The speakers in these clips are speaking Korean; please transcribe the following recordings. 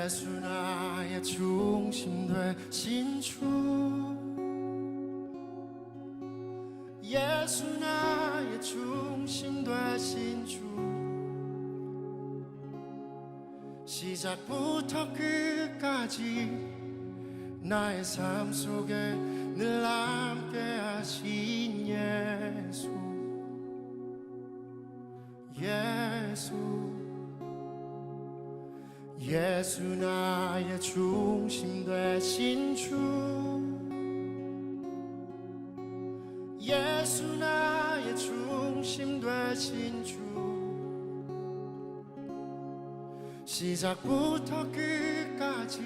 예수 나의 중심 되신 주, 예수 나의 중심 되신 주, 시작부터 끝까지 나의 삶 속에 늘 함께 하신 예수, 예수, 예수 나의 중심 되신 주, 예수 나의 중심 되신 주, 시작부터 끝까지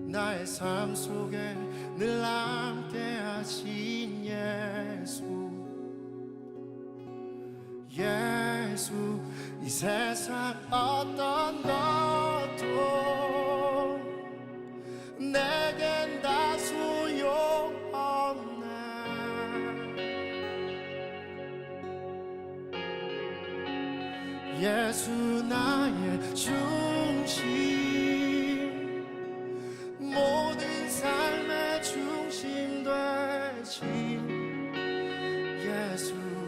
나의 삶 속에 늘 함께 하신 예수, 예수. 이 세상 어떤 것도 내겐 다 소용없네. 예수 나의 중심, 모든 삶의 중심 되신 예수님.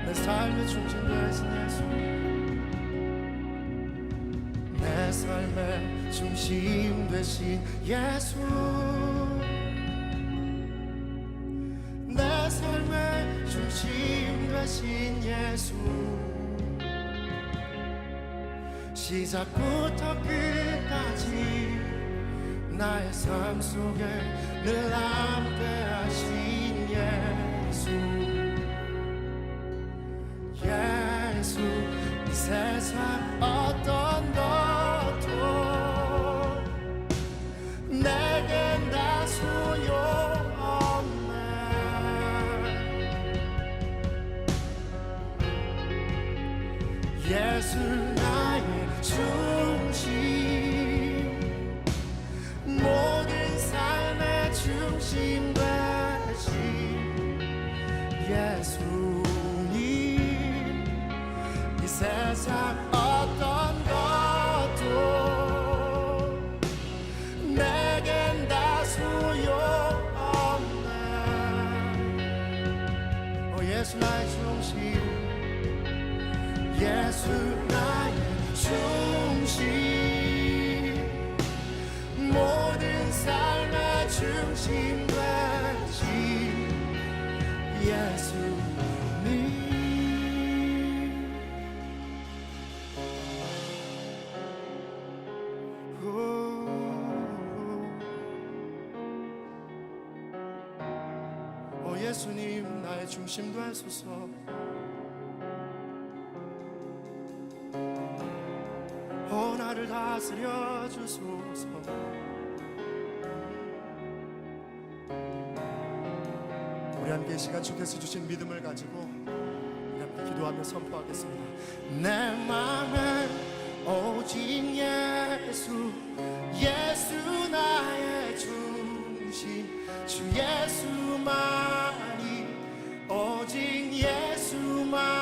내 삶의 중심 되신 예수, 내 삶의 중심 되신 예수, 내 삶의 중심 되신 예수, 시작부터 끝까지 나의 삶 속에 늘 함께 하신 예수, 예수. 이 세상 어떤 것도 내겐 다 소용없네. 예수 나의 중심, 모든 삶의 중심 되신 예수님. 이 세상 어떤 것도 내겐 다 소용없네. 예수 나의 중심, 예수 나의 중심, 모든 삶의 중심 되신 예수님. 예수님 나의 중심 되소서. 나를 다스려 주소서. 우리 함께 이 시간 주께서 주신 믿음을 가지고 우리 함께 기도하며 선포하겠습니다. 내 맘엔 오직 예수, 예수 나의 중심, 주 예수만이, 오직 예수만이.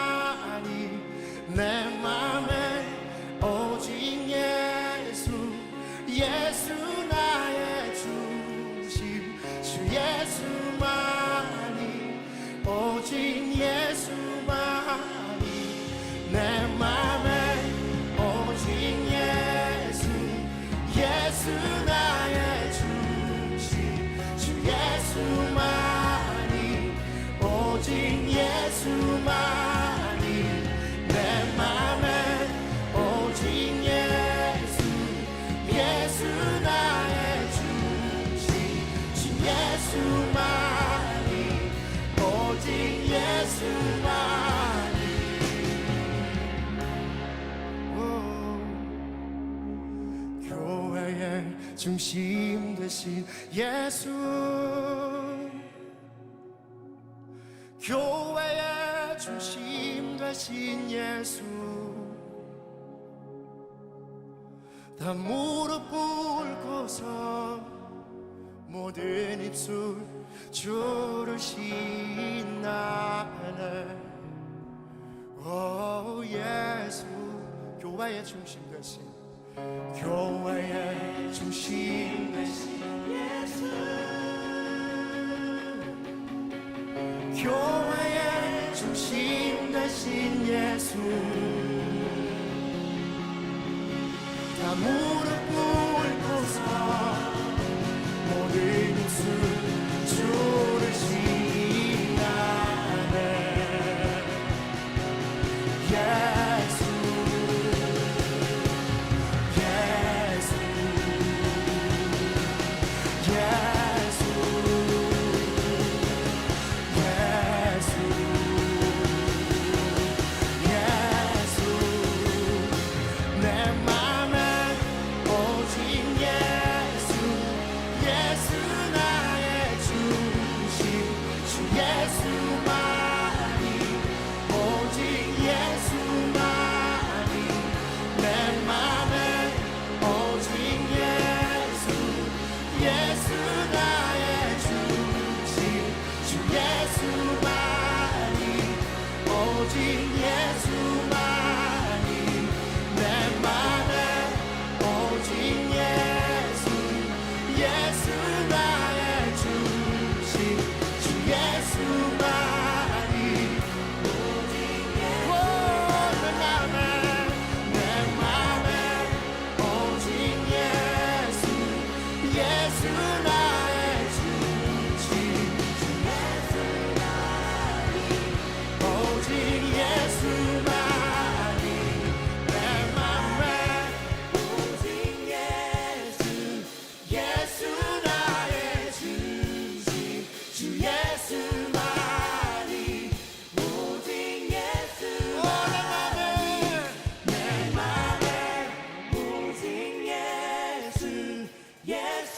내 맘엔 오직 예수, 예수 나의 중심, 주 예수만이, 오직 예수만이. 내 맘에 오직 예수, 예수 나의 중심, 주 예수만이, 오직 예수만이. 내 맘에 오직 예수, 예수 나의 중심, 주 예수만이, 오직 예수만이. 교회의 중심 되신 예수, 교회의 중심 되신 예수, 다 무릎 꿇고서 모든 입술 주를 신나네. 오 예수, 교회의 중심 되신, 교회의 중심 되신 예수, 교회의 중심 되신 예수, 다 무릎 꿇고서 모든 입술 주를 신나네. 예수, 예수, 예수, 예수, 예수, 내 맘에 오직 예수, 예수 나의 중심, 주 예수만이, 오직 예수만이, 내 맘에 오직 예수, 예수 나의 중심, 주 예수만이, 오직 예수만이, 내 맘에 오직 예수, 예수 나의 중심, 주 예수만이, 오직 예수, 내 맘에 오직 예수, 예수 나의 중심, 주 예수만이, 오직 예수만이, 내 맘에 오직 예수, 예수 나의 중심, 주 예수만이, 오직 예수, 내 맘에 오직 예수, 예수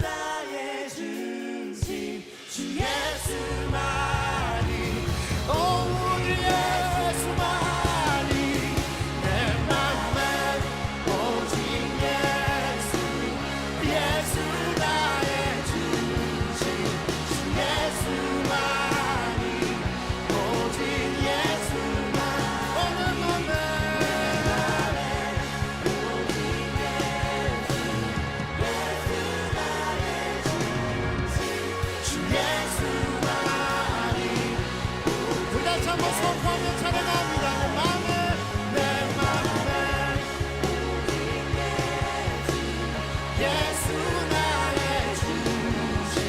나의 중심, 주 예수만이, 오직 예수만이, 내 맘에 오직 예수, 예수 나의 중심, 주 예수만이, 오직 예수만, 내 맘에 오직 예수, 예수 나의 중심, 주 예수만이, 우리 다시 한번 선포하며 찬양합니다. 내 맘에 오직 예수, 예수 나의 중심,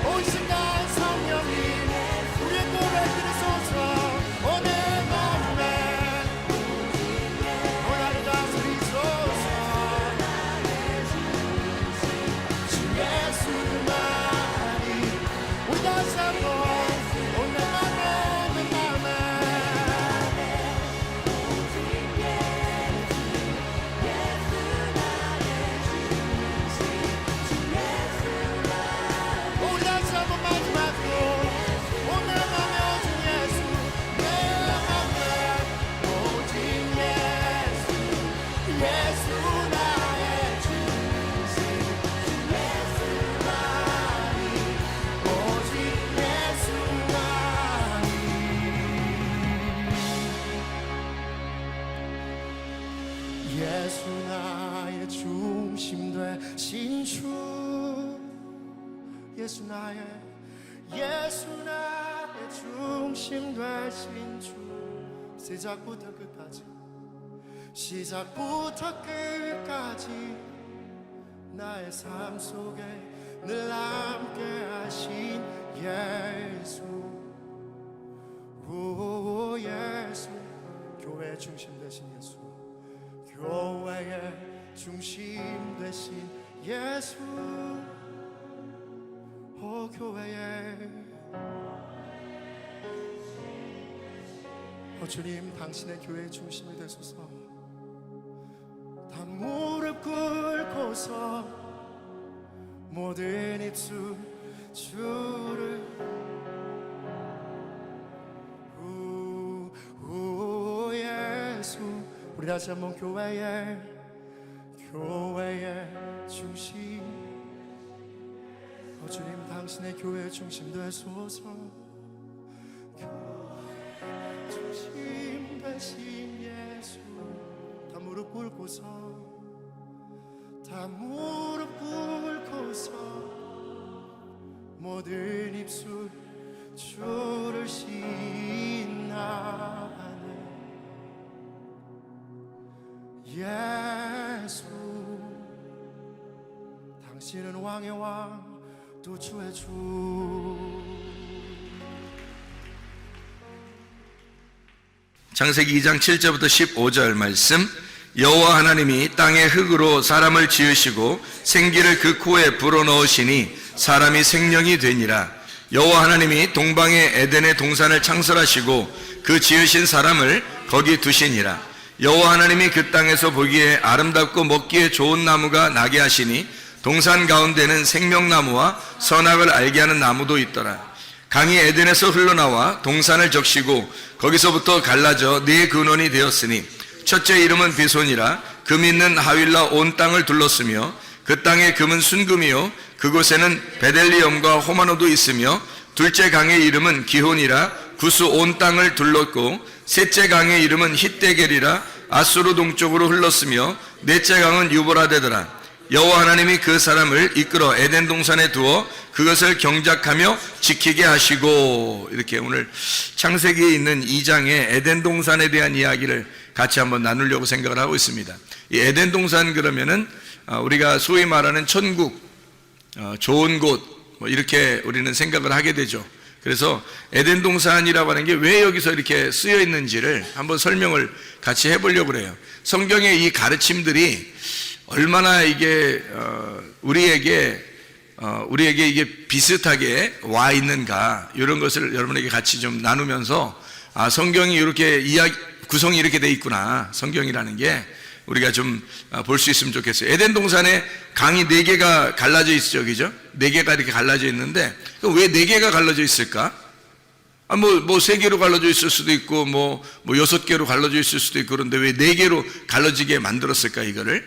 오 시간 성령님 우리의 노래 들으소서. 오 내 맘에 오 나를 다스리소서. 주 예수만이, 우리 다시 한번 오 내 맘에, 내 맘에 우리 다시 한번 마지막으로 오 내 맘에 오직 예수, 내 맘에 오직 예수, 예수 나의 중심, 예수만이, 오직 예수만이, 예수 나의 중심 되신 주, 예수 나의, 예수 나의 중심 되신 주, 시작부터 끝까지, 시작부터 끝까지 나의 삶 속에 늘 함께 하신 예수, 오 예수, 교회의 중심 되신 예수, 교회의 중심 되신 예수, 오 교회의, 오 주님, 당신의 교회의 중심이 되소서. 다 무릎 꿇고서 모든 입술 주를, 오 예수, 우리 우리 다시 한번 교회의 중심, 주님 당신의 교회의 중심 되소서. 교회의 중심 되신 예수, 다 무릎 꿇고서, 다 무릎 꿇고서 모든 입술 주를 신나하네. 예수, 당신은 왕의 왕, 또 주의 주. 창세기 2장 7절부터 15절 말씀. 여호와 하나님이 땅의 흙으로 사람을 지으시고 생기를 그 코에 불어넣으시니 사람이 생명이 되니라. 여호와 하나님이 동방의 에덴의 동산을 창설하시고 그 지으신 사람을 거기 두시니라. 여호와 하나님이 그 땅에서 보기에 아름답고 먹기에 좋은 나무가 나게 하시니 동산 가운데는 생명나무와 선악을 알게 하는 나무도 있더라. 강이 에덴에서 흘러나와 동산을 적시고 거기서부터 갈라져 네 근원이 되었으니 첫째 이름은 비손이라. 금 있는 하윌라 온 땅을 둘렀으며 그 땅의 금은 순금이요 그곳에는 베델리엄과 호마노도 있으며 둘째 강의 이름은 기혼이라. 구스 온 땅을 둘렀고 셋째 강의 이름은 hit데겔이라. 아수르 동쪽으로 흘렀으며 넷째 강은 유브라데더라. 여호와 하나님이 그 사람을 이끌어 에덴 동산에 두어 그것을 경작하며 지키게 하시고. 이렇게 오늘 창세기에 있는 2장의 에덴 동산에 대한 이야기를 같이 한번 나누려고 생각을 하고 있습니다. 이 에덴 동산 그러면은 우리가 소위 말하는 천국, 좋은 곳, 뭐 이렇게 우리는 생각을 하게 되죠. 그래서 에덴 동산이라고 하는 게 왜 여기서 이렇게 쓰여 있는지를 한번 설명을 같이 해보려고 그래요. 성경의 이 가르침들이 얼마나 이게 우리에게 이게 비슷하게 와 있는가, 이런 것을 여러분에게 같이 좀 나누면서 성경이 이렇게 구성이 이렇게 돼 있구나, 성경이라는 게 우리가 좀 볼 수 있으면 좋겠어요. 에덴 동산에 강이 4개가 갈라져 있죠, 그죠? 4개가 이렇게 갈라져 있는데 왜 4개가 갈라져 있을까? 뭐 3개로 갈라져 있을 수도 있고 뭐 6개로 갈라져 있을 수도 있고, 그런데 왜 4개로 갈라지게 만들었을까 이거를?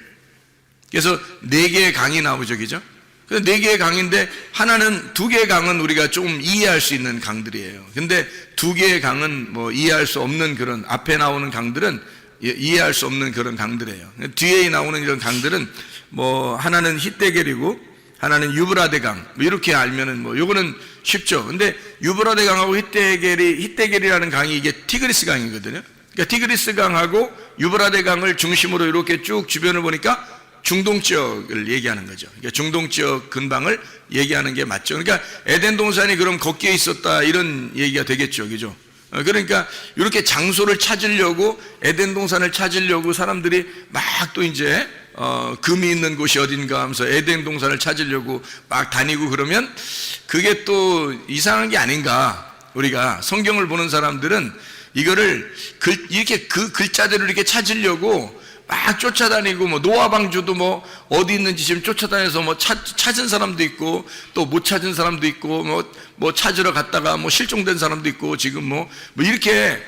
그래서 4개의 강이 나오죠, 그죠? 4개의 강인데 하나는, 2개의 강은 우리가 조금 이해할 수 있는 강들이에요. 근데 2개의 강은 뭐 이해할 수 없는, 그런 앞에 나오는 강들은 이해할 수 없는 그런 강들이에요. 뒤에 나오는 이런 강들은 뭐 하나는 hit데겔이고 하나는 유브라데 강, 뭐 이렇게 알면은 뭐 요거는 쉽죠. 근데 유브라데 강하고 hit데겔이라는 강이 이게 티그리스 강이거든요. 그러니까 티그리스 강하고 유브라데 강을 중심으로 이렇게 쭉 주변을 보니까 중동 지역을 얘기하는 거죠. 그러니까 중동 지역 근방을 얘기하는 게 맞죠. 그러니까 에덴 동산이 그럼 거기에 있었다, 이런 얘기가 되겠죠, 그죠? 그러니까 이렇게 장소를 찾으려고, 에덴 동산을 찾으려고 사람들이 막 또 이제 금이 있는 곳이 어딘가 하면서 에덴 동산을 찾으려고 막 다니고, 그러면 그게 또 이상한 게 아닌가. 우리가 성경을 보는 사람들은 이거를 이렇게 그 글자대로 이렇게 찾으려고 막 쫓아다니고, 뭐 노아 방주도 뭐 어디 있는지 지금 쫓아다녀서 뭐 찾은 사람도 있고 또 못 찾은 사람도 있고, 뭐 찾으러 갔다가 뭐 실종된 사람도 있고, 지금 뭐 이렇게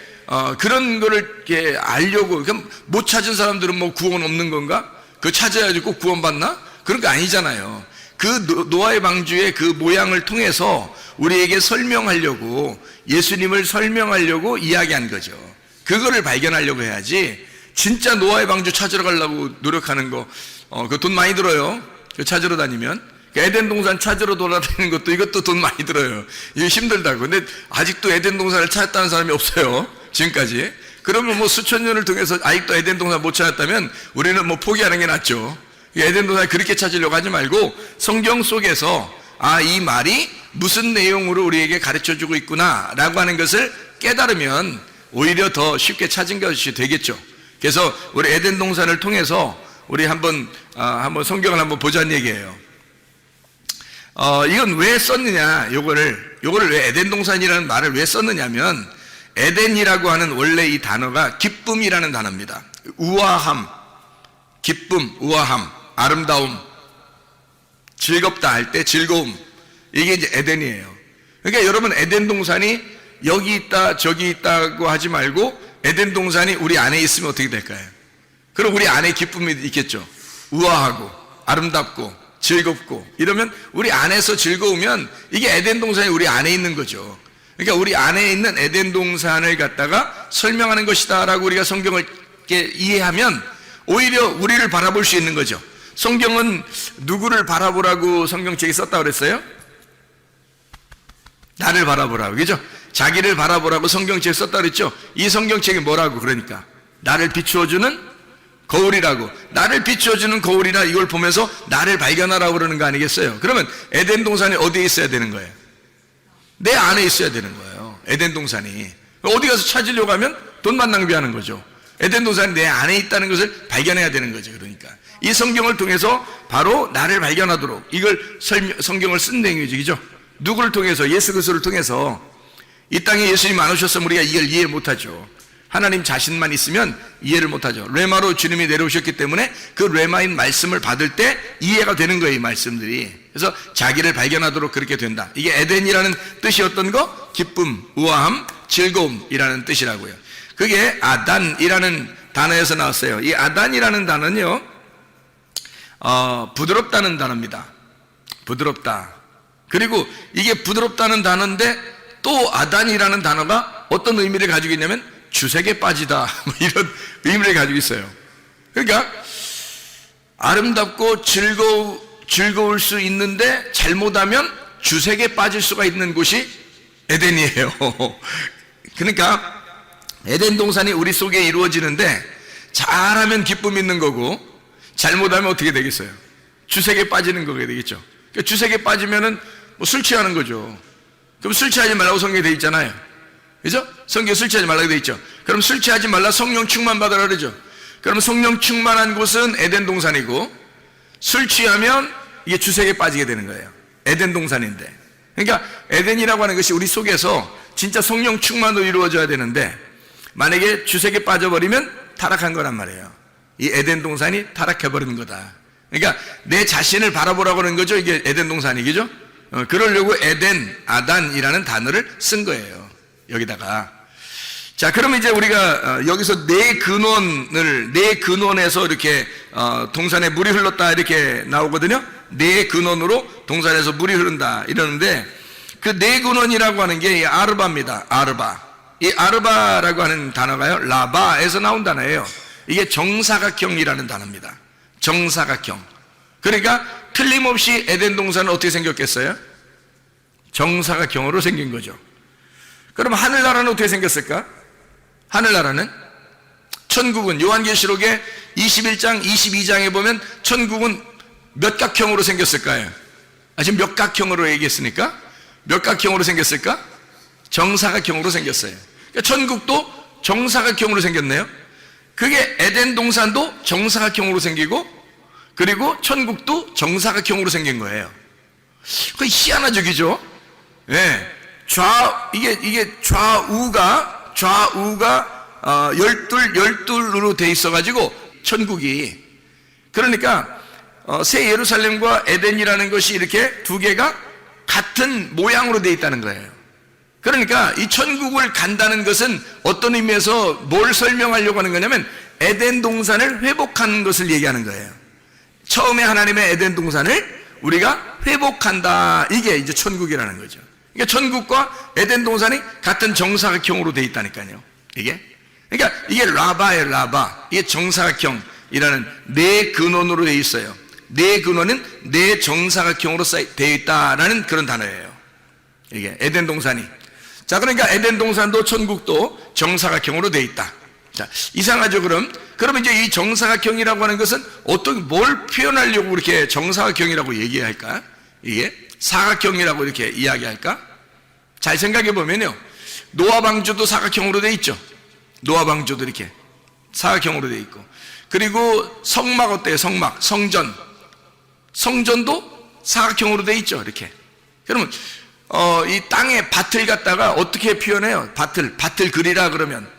그런 거를 이렇게 알려고. 그럼 못 찾은 사람들은 뭐 구원 없는 건가? 그거 찾아야지 꼭 구원 받나? 그런 거 아니잖아요. 그 노아의 방주의 그 모양을 통해서 우리에게 설명하려고, 예수님을 설명하려고 이야기한 거죠. 그거를 발견하려고 해야지, 진짜 노아의 방주 찾으러 가려고 노력하는 거, 그 돈 많이 들어요. 그 찾으러 다니면. 에덴 동산 찾으러 돌아다니는 것도, 이것도 돈 많이 들어요. 이게 힘들다고. 근데 아직도 에덴 동산을 찾았다는 사람이 없어요, 지금까지. 그러면 뭐 수천 년을 통해서 아직도 에덴 동산 못 찾았다면 우리는 뭐 포기하는 게 낫죠. 에덴 동산 그렇게 찾으려고 하지 말고 성경 속에서 이 말이 무슨 내용으로 우리에게 가르쳐주고 있구나 라고 하는 것을 깨달으면 오히려 더 쉽게 찾은 것이 되겠죠. 그래서 우리 에덴 동산을 통해서 우리 한번 성경을 한번 보자는 얘기예요. 이건 왜 썼느냐, 요거를 왜 에덴 동산이라는 말을 왜 썼느냐면, 에덴이라고 하는 원래 이 단어가 기쁨이라는 단어입니다. 우아함, 기쁨, 우아함, 아름다움, 즐겁다 할 때 즐거움, 이게 이제 에덴이에요. 그러니까 여러분, 에덴 동산이 여기 있다 저기 있다고 하지 말고 에덴 동산이 우리 안에 있으면 어떻게 될까요? 그럼 우리 안에 기쁨이 있겠죠. 우아하고 아름답고 즐겁고 이러면 우리 안에서 즐거우면 이게 에덴 동산이 우리 안에 있는 거죠. 그러니까 우리 안에 있는 에덴 동산을 갖다가 설명하는 것이다 라고 우리가 성경을 이렇게 이해하면 오히려 우리를 바라볼 수 있는 거죠. 성경은 누구를 바라보라고 성경책에 썼다고 그랬어요? 나를 바라보라고, 그죠? 자기를 바라보라고 성경책에 썼다고 그랬죠? 이 성경책이 뭐라고? 그러니까 나를 비추어주는 거울이라고. 나를 비추어주는 거울이라 이걸 보면서 나를 발견하라고 그러는 거 아니겠어요? 그러면 에덴 동산이 어디에 있어야 되는 거예요? 내 안에 있어야 되는 거예요. 에덴 동산이. 어디 가서 찾으려고 하면 돈만 낭비하는 거죠. 에덴 동산이 내 안에 있다는 것을 발견해야 되는 거죠. 그러니까 이 성경을 통해서 바로 나를 발견하도록 이걸 성경을 쓴 내용이죠. 누구를 통해서? 예수 그리스도를 통해서. 이 땅에 예수님 안 오셨으면 우리가 이걸 이해 못하죠. 하나님 자신만 있으면 이해를 못하죠. 레마로 주님이 내려오셨기 때문에 그 레마인 말씀을 받을 때 이해가 되는 거예요, 이 말씀들이. 그래서 자기를 발견하도록 그렇게 된다. 이게 에덴이라는 뜻이 어떤 거? 기쁨, 우아함, 즐거움이라는 뜻이라고요. 그게 아단이라는 단어에서 나왔어요. 이 아단이라는 단어는요, 부드럽다는 단어입니다. 부드럽다. 그리고 이게 부드럽다는 단어인데 또 아단이라는 단어가 어떤 의미를 가지고 있냐면 주색에 빠지다, 이런 의미를 가지고 있어요. 그러니까 아름답고 즐거울 수 있는데 잘못하면 주색에 빠질 수가 있는 곳이 에덴이에요. 그러니까 에덴 동산이 우리 속에 이루어지는데 잘하면 기쁨 있는 거고 잘못하면 어떻게 되겠어요? 주색에 빠지는 거게 되겠죠. 그러니까 주색에 빠지면은 뭐 술 취하는 거죠. 그럼 술 취하지 말라고 성경에 돼 있잖아요. 그죠? 성경에 술 취하지 말라고 돼 있죠. 그럼 술 취하지 말라, 성령 충만 받으라 그러죠. 그럼 성령 충만한 곳은 에덴 동산이고 술 취하면 이게 주색에 빠지게 되는 거예요. 에덴 동산인데. 그러니까 에덴이라고 하는 것이 우리 속에서 진짜 성령 충만으로 이루어져야 되는데 만약에 주색에 빠져버리면 타락한 거란 말이에요. 이 에덴 동산이 타락해버리는 거다. 그러니까 내 자신을 바라보라고 하는 거죠. 이게 에덴 동산이, 그죠? 그러려고 에덴, 아단이라는 단어를 쓴 거예요. 여기다가. 자, 그럼 이제 우리가 여기서 네 근원에서 이렇게 동산에 물이 흘렀다 이렇게 나오거든요. 네 근원으로 동산에서 물이 흐른다 이러는데 그 네 근원이라고 하는 게 아르바입니다. 아르바. 이 아르바라고 하는 단어가요, 라바에서 나온 단어예요. 이게 정사각형이라는 단어입니다. 정사각형. 그러니까 틀림없이 에덴 동산은 어떻게 생겼겠어요? 정사각형으로 생긴 거죠. 그럼 하늘나라는 어떻게 생겼을까? 하늘나라는, 천국은 요한계시록에 21장 22장에 보면 천국은 몇 각형으로 생겼을까요? 지금 몇 각형으로 얘기했으니까 몇 각형으로 생겼을까? 정사각형으로 생겼어요. 그러니까 천국도 정사각형으로 생겼네요. 그게 에덴 동산도 정사각형으로 생기고 그리고 천국도 정사각형으로 생긴 거예요. 그 희한하죠, 그죠? 예. 이게 좌우가 열둘로 돼 있어가지고 천국이, 그러니까 새 예루살렘과 에덴이라는 것이 이렇게 두 개가 같은 모양으로 돼 있다는 거예요. 그러니까 이 천국을 간다는 것은 어떤 의미에서 뭘 설명하려고 하는 거냐면 에덴 동산을 회복하는 것을 얘기하는 거예요. 처음에 하나님의 에덴 동산을 우리가 회복한다, 이게 이제 천국이라는 거죠. 그러니까 천국과 에덴 동산이 같은 정사각형으로 돼 있다니까요. 그러니까 이게 라바예요, 라바. 이게 정사각형이라는 네 근원으로 돼 있어요. 네 근원은 네 정사각형으로 되어 있다라는 그런 단어예요. 이게 에덴 동산이. 자, 그러니까 에덴 동산도 천국도 정사각형으로 되어 있다. 자, 이상하죠, 그러면 이제 이 정사각형이라고 하는 것은 뭘 표현하려고 그렇게 정사각형이라고 얘기할까? 이게 사각형이라고 이렇게 이야기할까? 잘 생각해 보면요, 노아 방주도 사각형으로 되어 있죠. 노아 방주도 이렇게 사각형으로 되어 있고, 그리고 성막 어때요? 성전도 사각형으로 되어 있죠. 이렇게. 그러면 이 땅에 밭을 갖다가 어떻게 표현해요? 밭을 그리라 그러면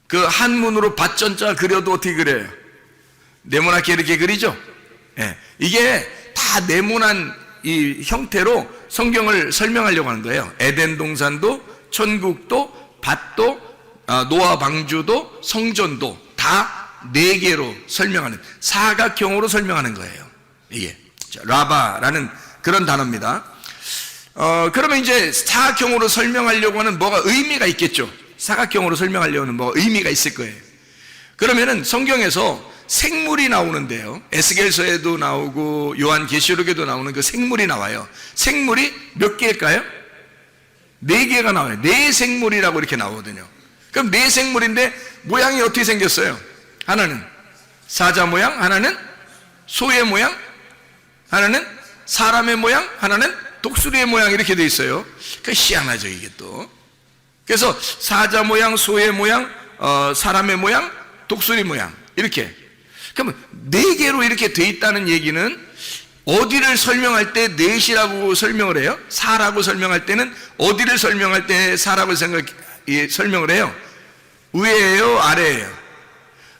그 한문으로 밭전자 그려도 어떻게 그려요? 네모나게 이렇게 그리죠. 예. 이게 다 네모난 이 형태로 성경을 설명하려고 하는 거예요. 에덴 동산도 천국도 밭도 노아 방주도 성전도 다 네 개로 설명하는, 사각형으로 설명하는 거예요. 이게 라바라는 그런 단어입니다. 그러면 이제 사각형으로 설명하려고 하는 뭐가 의미가 있겠죠. 사각형으로 설명하려는 뭐가 의미가 있을 거예요. 그러면은 성경에서 생물이 나오는데요, 에스겔서에도 나오고 요한계시록에도 나오는 그 생물이 나와요. 생물이 몇 개일까요? 네 개가 나와요. 네 생물이라고 이렇게 나오거든요. 그럼 네 생물인데 모양이 어떻게 생겼어요? 하나는 사자 모양, 하나는 소의 모양, 하나는 사람의 모양, 하나는 독수리의 모양, 이렇게 돼 있어요. 그 희한하죠, 이게 또. 그래서 사자 모양, 소의 모양, 사람의 모양, 독수리 모양, 이렇게. 그러면 네 개로 이렇게 돼 있다는 얘기는 어디를 설명할 때 넷이라고 설명을 해요? 사라고 설명할 때는 어디를 설명할 때 사라고 설명을 해요? 위에예요, 아래예요?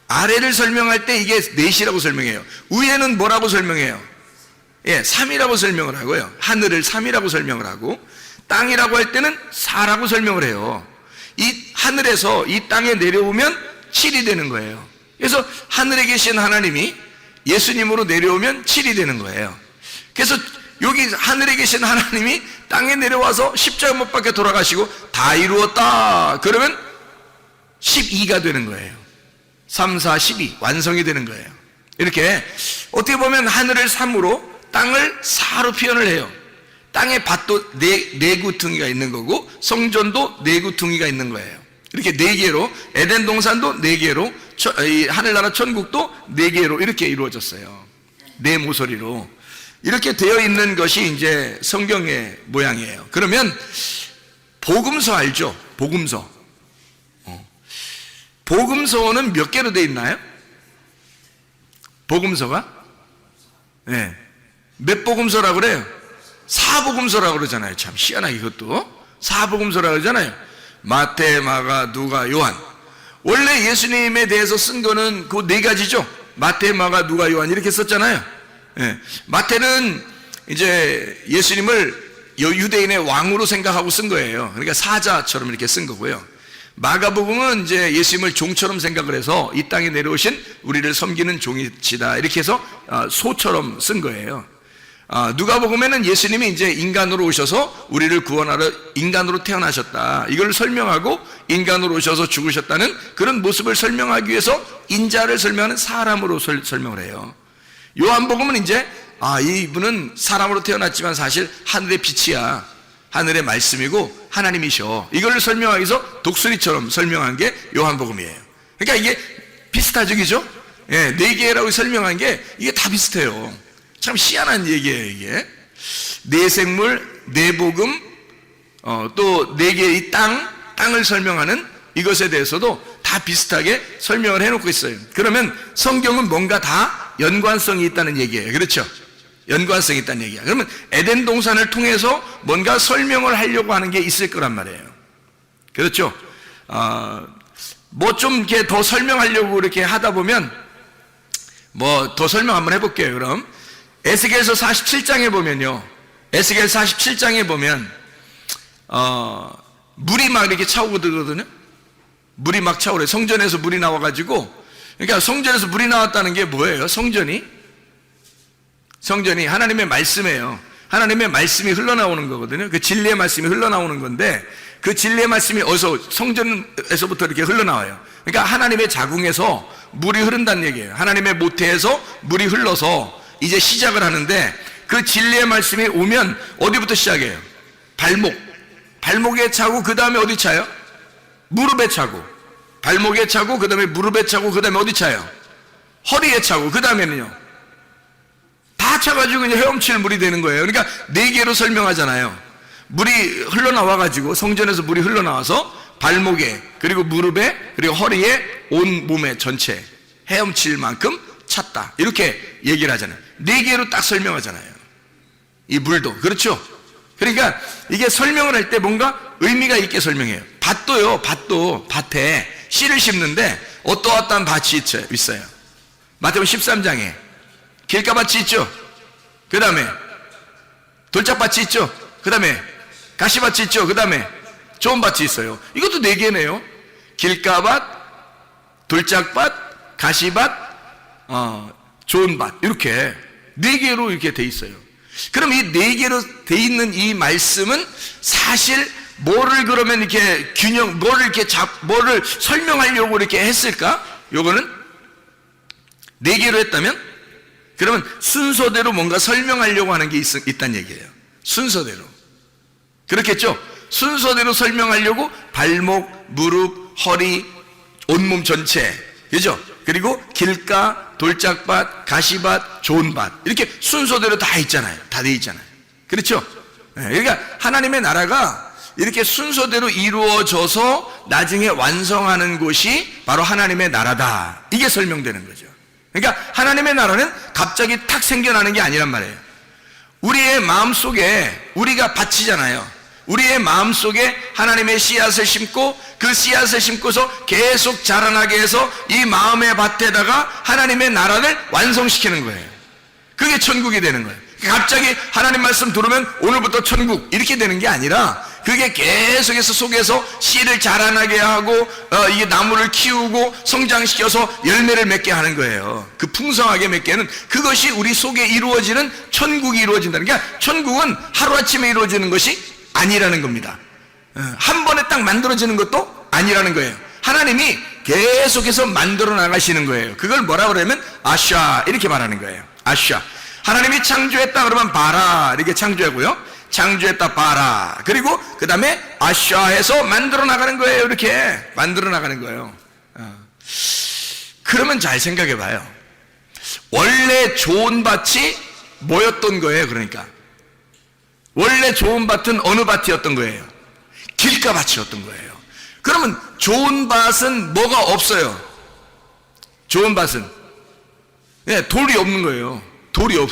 아래를 설명할 때 이게 넷이라고 설명해요. 위에는 뭐라고 설명해요? 예, 3이라고 설명을 하고요. 하늘을 3이라고 설명을 하고, 땅이라고 할 때는 4라고 설명을 해요. 이 하늘에서 이 땅에 내려오면 7이 되는 거예요. 그래서 하늘에 계신 하나님이 예수님으로 내려오면 7이 되는 거예요. 그래서 여기 하늘에 계신 하나님이 땅에 내려와서 십자가 못 박혀 돌아가시고 다 이루었다 그러면 12가 되는 거예요. 3, 4, 12 완성이 되는 거예요. 이렇게 어떻게 보면 하늘을 3으로 땅을 4로 표현을 해요. 땅에 밭도 네 구퉁이가 있는 거고 성전도 네 구퉁이가 있는 거예요. 이렇게 네 개로, 에덴 동산도 네 개로, 하늘나라 천국도 네 개로 이렇게 이루어졌어요. 네 모서리로 이렇게 되어 있는 것이 이제 성경의 모양이에요. 그러면 복음서 알죠? 복음서. 복음서는 몇 개로 되어 있나요? 복음서가? 네. 몇 복음서라고 그래요? 사복음서라고 그러잖아요. 참 희한하게 그것도 사복음서라고 그러잖아요. 마태, 마가, 누가, 요한. 원래 예수님에 대해서 쓴 거는 그 네 가지죠. 마태, 마가, 누가, 요한 이렇게 썼잖아요. 네. 마태는 이제 예수님을 유대인의 왕으로 생각하고 쓴 거예요. 그러니까 사자처럼 이렇게 쓴 거고요. 마가복음은 이제 예수님을 종처럼 생각을 해서 이 땅에 내려오신 우리를 섬기는 종이시다 이렇게 해서 소처럼 쓴 거예요. 누가복음에는 예수님이 이제 인간으로 오셔서 우리를 구원하러 인간으로 태어나셨다 이걸 설명하고 인간으로 오셔서 죽으셨다는 그런 모습을 설명하기 위해서 인자를 설명하는 사람으로 설명을 해요. 요한복음은 이제 이분은 사람으로 태어났지만 사실 하늘의 빛이야, 하늘의 말씀이고 하나님이셔, 이걸 설명하기 위해서 독수리처럼 설명한 게 요한복음이에요. 그러니까 이게 비슷하죠, 그죠? 예, 네 개라고 설명한 게 이게 다 비슷해요. 참 희한한 얘기예요, 이게. 네 생물, 네 복음, 또 네 개의 땅을 설명하는 이것에 대해서도 다 비슷하게 설명을 해놓고 있어요. 그러면 성경은 뭔가 다 연관성이 있다는 얘기예요. 그렇죠? 연관성이 있다는 얘기야. 그러면 에덴 동산을 통해서 뭔가 설명을 하려고 하는 게 있을 거란 말이에요. 그렇죠? 뭐 좀 이렇게 더 설명하려고 이렇게 하다 보면 뭐 더 설명 한번 해볼게요. 그럼 에스겔서 47장에 보면요, 에스겔 47장에 보면 물이 막 이렇게 차오고 들거든요. 물이 막 차오래. 성전에서 물이 나와가지고, 그러니까 성전에서 물이 나왔다는 게 뭐예요? 성전이 하나님의 말씀이에요. 하나님의 말씀이 흘러나오는 거거든요. 그 진리의 말씀이 흘러나오는 건데 그 진리의 말씀이 어디서? 성전에서부터 이렇게 흘러나와요. 그러니까 하나님의 자궁에서 물이 흐른다는 얘기예요. 하나님의 모태에서 물이 흘러서 이제 시작을 하는데 그 진리의 말씀이 오면 어디부터 시작해요? 발목에 차고 그 다음에 어디 차요? 무릎에 차고, 발목에 차고 그 다음에 무릎에 차고 그 다음에 어디 차요? 허리에 차고 그 다음에는요 다 차가지고 이제 헤엄칠 물이 되는 거예요. 그러니까 네 개로 설명하잖아요. 물이 흘러나와가지고 성전에서 물이 흘러나와서 발목에 그리고 무릎에 그리고 허리에 온 몸에 전체 헤엄칠 만큼 찼다 이렇게 얘기를 하잖아요. 네 개로 딱 설명하잖아요. 이 물도 그렇죠. 그러니까 이게 설명을 할 때 뭔가 의미가 있게 설명해요. 밭도 밭에 씨를 심는데 어떠한 밭이 있어요. 마태복음 13장에 길가밭이 있죠. 그 다음에 돌짝밭이 있죠. 그 다음에 가시밭이 있죠. 그 다음에 좋은 밭이 있어요. 이것도 네 개네요. 길가밭, 돌짝밭, 가시밭, 좋은 밭, 이렇게 4개로 이렇게 돼 있어요. 그럼 이 4개로 돼 있는 이 말씀은 사실 뭐를 그러면 이렇게 뭐를 설명하려고 이렇게 했을까? 요거는 4개로 했다면, 그러면 순서대로 뭔가 설명하려고 하는 게 있다는 얘기예요. 순서대로. 그렇겠죠? 순서대로 설명하려고 발목, 무릎, 허리, 온몸 전체, 그죠? 그리고 길가, 돌짝밭, 가시밭, 좋은 밭, 이렇게 순서대로 다 있잖아요. 다 돼 있잖아요. 그렇죠? 그러니까 하나님의 나라가 이렇게 순서대로 이루어져서 나중에 완성하는 곳이 바로 하나님의 나라다, 이게 설명되는 거죠. 그러니까 하나님의 나라는 갑자기 탁 생겨나는 게 아니란 말이에요. 우리의 마음속에 우리가 밭이잖아요. 우리의 마음속에 하나님의 씨앗을 심고 그 씨앗을 심고서 계속 자라나게 해서 이 마음의 밭에다가 하나님의 나라를 완성시키는 거예요. 그게 천국이 되는 거예요. 갑자기 하나님 말씀 들으면 오늘부터 천국 이렇게 되는 게 아니라, 그게 계속해서 속에서 씨를 자라나게 하고 이게 나무를 키우고 성장시켜서 열매를 맺게 하는 거예요. 그 풍성하게 맺게 하는 그것이 우리 속에 이루어지는 천국이 이루어진다는 게, 천국은 하루아침에 이루어지는 것이 아니라는 겁니다. 한 번에 딱 만들어지는 것도 아니라는 거예요. 하나님이 계속해서 만들어 나가시는 거예요. 그걸 뭐라 그러면 아샤, 이렇게 말하는 거예요. 아샤. 하나님이 창조했다 그러면 바라, 이렇게 창조하고요. 창조했다 바라, 그리고 그 다음에 아샤해서 만들어 나가는 거예요. 이렇게 만들어 나가는 거예요. 그러면 잘 생각해 봐요. 원래 좋은 밭이 뭐였던 거예요? 그러니까 원래 좋은 밭은 어느 밭이었던 거예요? 길가 밭이었던 거예요. 그러면 좋은 밭은 뭐가 없어요? 좋은 밭은 돌이 없는 거예요. 돌이 없.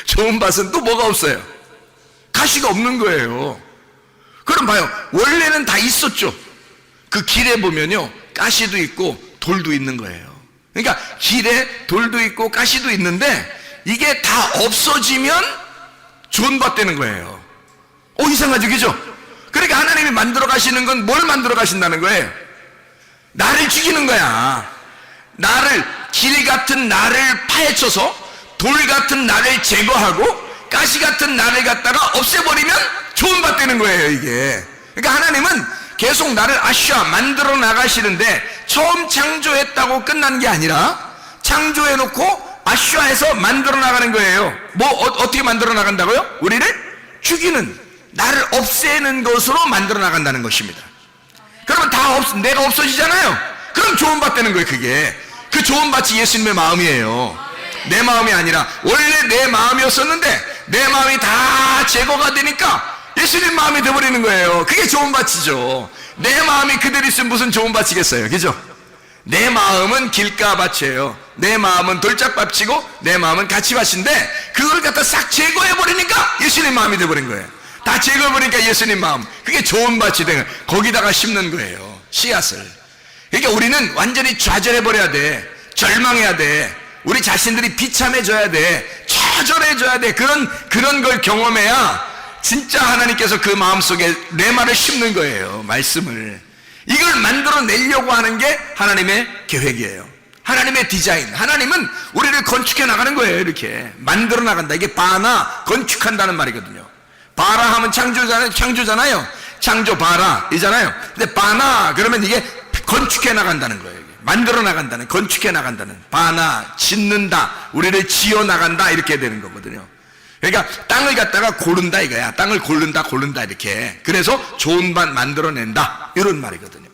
좋은 밭은 또 뭐가 없어요? 가시가 없는 거예요. 그럼 봐요. 원래는 다 있었죠. 그 길에 보면요, 가시도 있고 돌도 있는 거예요. 그러니까 길에 돌도 있고 가시도 있는데 이게 다 없어지면 좋은 밭 되는 거예요. 이상하죠, 그죠? 그러니까 하나님이 만들어 가시는 건 뭘 만들어 가신다는 거예요? 나를 죽이는 거야. 길 같은 나를 파헤쳐서 돌 같은 나를 제거하고 가시 같은 나를 갖다가 없애버리면 좋은 밭 되는 거예요, 이게. 그러니까 하나님은 계속 나를 아샤 만들어 나가시는데, 처음 창조했다고 끝나는 게 아니라 창조해놓고 아샤해서 만들어 나가는 거예요. 어떻게 만들어 나간다고요? 우리를 죽이는, 나를 없애는 것으로 만들어 나간다는 것입니다. 그러면 내가 없어지잖아요. 그럼 좋은 밭 되는 거예요, 그게. 그 좋은 밭이 예수님의 마음이에요. 내 마음이 아니라, 원래 내 마음이었었는데 내 마음이 다 제거가 되니까 예수님 마음이 되어버리는 거예요. 그게 좋은 밭이죠. 내 마음이 그대로 있으면 무슨 좋은 밭이겠어요, 그죠? 내 마음은 길가밭이에요. 내 마음은 돌짝밭이고 내 마음은 가치밭인데, 그걸 갖다 싹 제거해버리니까 예수님 마음이 되어버린 거예요. 다 제거해버리니까 예수님 마음, 그게 좋은 밭이 된 거예요. 거기다가 심는 거예요, 씨앗을. 그러니까 우리는 완전히 좌절해버려야 돼. 절망해야 돼. 우리 자신들이 비참해져야 돼. 처절해져야 돼. 그런 걸 경험해야 진짜 하나님께서 그 마음속에 내 말을 심는 거예요, 말씀을. 이걸 만들어내려고 하는 게 하나님의 계획이에요. 하나님의 디자인. 하나님은 우리를 건축해 나가는 거예요. 이렇게 만들어 나간다. 이게 바나, 건축한다는 말이거든요. 바라 하면 창조잖아요. 창조 바라 이잖아요. 근데 바나 그러면 이게 건축해 나간다는 거예요. 만들어 나간다는, 건축해 나간다는, 바나, 짓는다, 우리를 지어 나간다, 이렇게 되는 거거든요. 그러니까 땅을 갖다가 고른다 이거야. 땅을 고른다 이렇게. 그래서 좋은 밭 만들어낸다, 이런 말이거든요.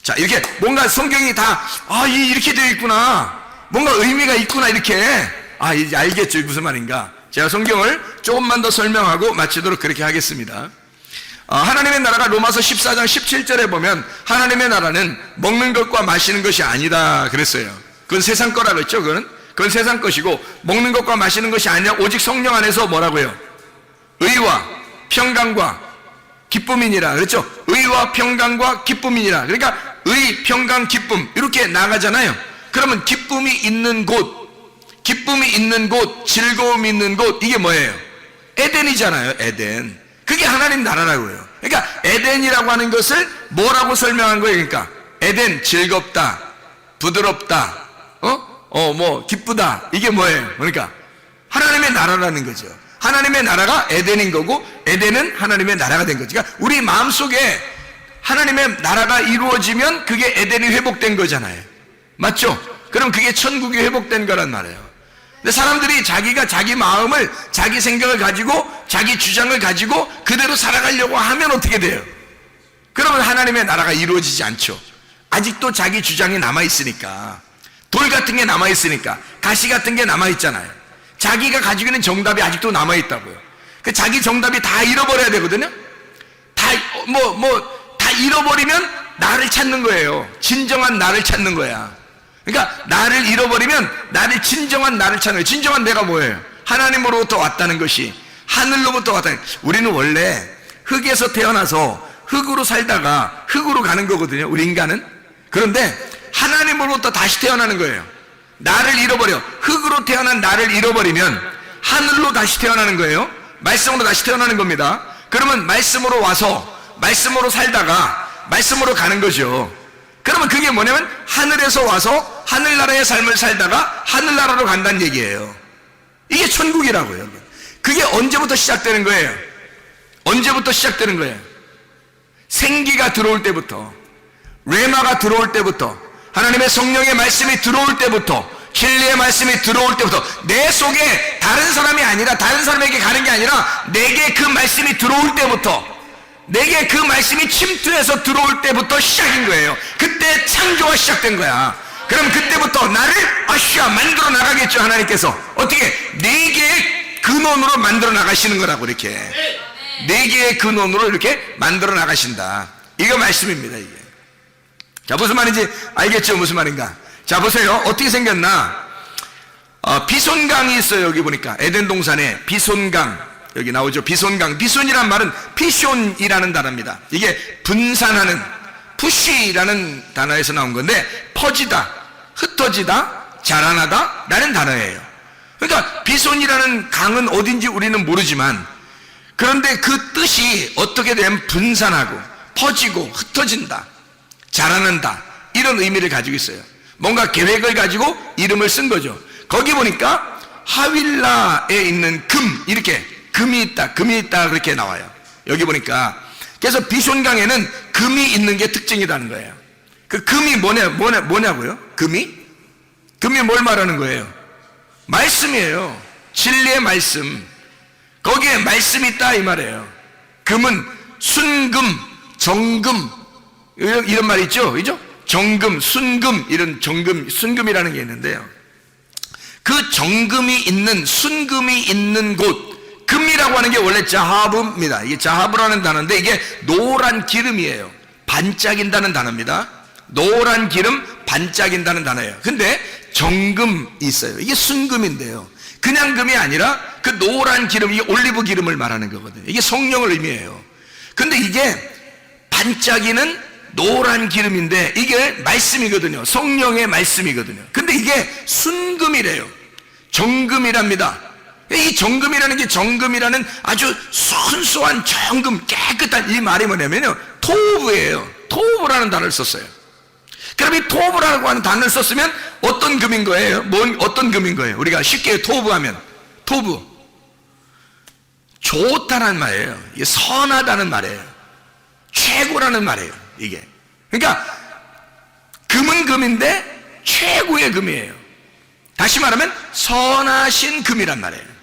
자, 이렇게 뭔가 성경이 다 이렇게 되어 있구나, 뭔가 의미가 있구나, 이렇게 이제 알겠죠, 무슨 말인가. 제가 성경을 조금만 더 설명하고 마치도록 그렇게 하겠습니다. 하나님의 나라가 로마서 14장 17절에 보면, 하나님의 나라는 먹는 것과 마시는 것이 아니다 그랬어요. 그건 세상 거라 그랬죠. 그건 세상 것이고, 먹는 것과 마시는 것이 아니라 오직 성령 안에서 뭐라고요? 의와 평강과 기쁨이니라 그랬죠. 의와 평강과 기쁨이니라. 그러니까 의, 평강, 기쁨 이렇게 나가잖아요. 그러면 기쁨이 있는 곳, 즐거움이 있는 곳, 이게 뭐예요? 에덴이잖아요. 에덴. 그게 하나님 나라라고요. 그러니까 에덴이라고 하는 것을 뭐라고 설명한 거예요? 그러니까 에덴, 즐겁다, 부드럽다, 기쁘다. 이게 뭐예요? 그러니까 하나님의 나라라는 거죠. 하나님의 나라가 에덴인 거고 에덴은 하나님의 나라가 된 거죠. 그러니까 우리 마음속에 하나님의 나라가 이루어지면 그게 에덴이 회복된 거잖아요. 맞죠? 그럼 그게 천국이 회복된 거란 말이에요. 근데 사람들이 자기가 자기 마음을, 자기 생각을 가지고 자기 주장을 가지고 그대로 살아가려고 하면 어떻게 돼요? 그러면 하나님의 나라가 이루어지지 않죠. 아직도 자기 주장이 남아있으니까, 돌 같은 게 남아있으니까, 가시 같은 게 남아있잖아요. 자기가 가지고 있는 정답이 아직도 남아있다고요. 그 자기 정답이 다 잃어버려야 되거든요. 다 잃어버리면 나를 찾는 거예요. 진정한 나를 찾는 거야. 그러니까 나를 잃어버리면 나를 진정한 나를 찾는 거예요. 진정한 내가 뭐예요? 하나님으로부터 왔다는 것이, 하늘로부터 왔다는. 우리는 원래 흙에서 태어나서 흙으로 살다가 흙으로 가는 거거든요, 우리 인간은. 그런데 하나님으로부터 다시 태어나는 거예요. 나를 잃어버려, 흙으로 태어난 나를 잃어버리면 하늘로 다시 태어나는 거예요. 말씀으로 다시 태어나는 겁니다. 그러면 말씀으로 와서 말씀으로 살다가 말씀으로 가는 거죠. 그러면 그게 뭐냐면 하늘에서 와서 하늘나라의 삶을 살다가 하늘나라로 간다는 얘기예요. 이게 천국이라고요. 그게 언제부터 시작되는 거예요? 언제부터 시작되는 거예요? 생기가 들어올 때부터, 레마가 들어올 때부터, 하나님의 성령의 말씀이 들어올 때부터, 진리의 말씀이 들어올 때부터, 내 속에 다른 사람이 아니라 다른 사람에게 가는 게 아니라 내게 그 말씀이 들어올 때부터, 내게 그 말씀이 침투해서 들어올 때부터 시작인 거예요. 그때 창조가 시작된 거야. 그럼 그때부터 나를 만들어 나가겠죠. 하나님께서 어떻게? 네 개의 근원으로 만들어 나가시는 거라고. 이렇게 네 개의 근원으로 이렇게 만들어 나가신다. 이거 말씀입니다. 이게. 자, 무슨 말인지 알겠죠? 무슨 말인가? 자, 보세요. 어떻게 생겼나? 비손강이 있어요. 여기 보니까 에덴 동산에 비손강, 여기 나오죠. 비손강. 비손이란 말은 피숑이라는 단어입니다. 이게 분산하는, 푸쉬라는 단어에서 나온 건데, 퍼지다, 흩어지다, 자라나다 라는 단어예요. 그러니까 비손이라는 강은 어딘지 우리는 모르지만, 그런데 그 뜻이 어떻게 되면 분산하고 퍼지고 흩어진다, 자라난다, 이런 의미를 가지고 있어요. 뭔가 계획을 가지고 이름을 쓴 거죠. 거기 보니까 하윌라에 있는 금, 이렇게 금이 있다 그렇게 나와요. 여기 보니까. 그래서 비손강에는 금이 있는 게 특징이라는 거예요. 그 금이 뭐냐고요? 금이 뭘 말하는 거예요? 말씀이에요. 진리의 말씀. 거기에 말씀이 있다 이 말이에요. 금은 순금, 정금, 이런 말이 있죠, 그죠? 정금, 순금, 이런 정금, 순금이라는 게 있는데요. 그 정금이 있는, 순금이 있는 곳, 금이라고 하는 게 원래 자하브입니다. 이게 자하브라는 단어인데 이게 노란 기름이에요. 반짝인다는 단어입니다. 노란 기름, 반짝인다는 단어예요. 근데 정금이 있어요. 이게 순금인데요. 그냥 금이 아니라 그 노란 기름, 이게 올리브 기름을 말하는 거거든요. 이게 성령을 의미해요. 근데 이게 반짝이는 노란 기름인데 이게 말씀이거든요. 성령의 말씀이거든요. 근데 이게 순금이래요. 정금이랍니다. 이 정금이라는 게, 정금이라는 아주 순수한 정금, 깨끗한, 이 말이 뭐냐면요, 토브예요. 토브라는 단어를 썼어요. 그럼 이 토브라고 하는 단어를 썼으면 어떤 금인 거예요? 어떤 금인 거예요? 우리가 쉽게 토브하면, 토브, 좋다는 말이에요. 이게 선하다는 말이에요. 최고라는 말이에요. 이게. 그러니까 금은 금인데 최고의 금이에요. 다시 말하면 선하신 금이란 말이에요.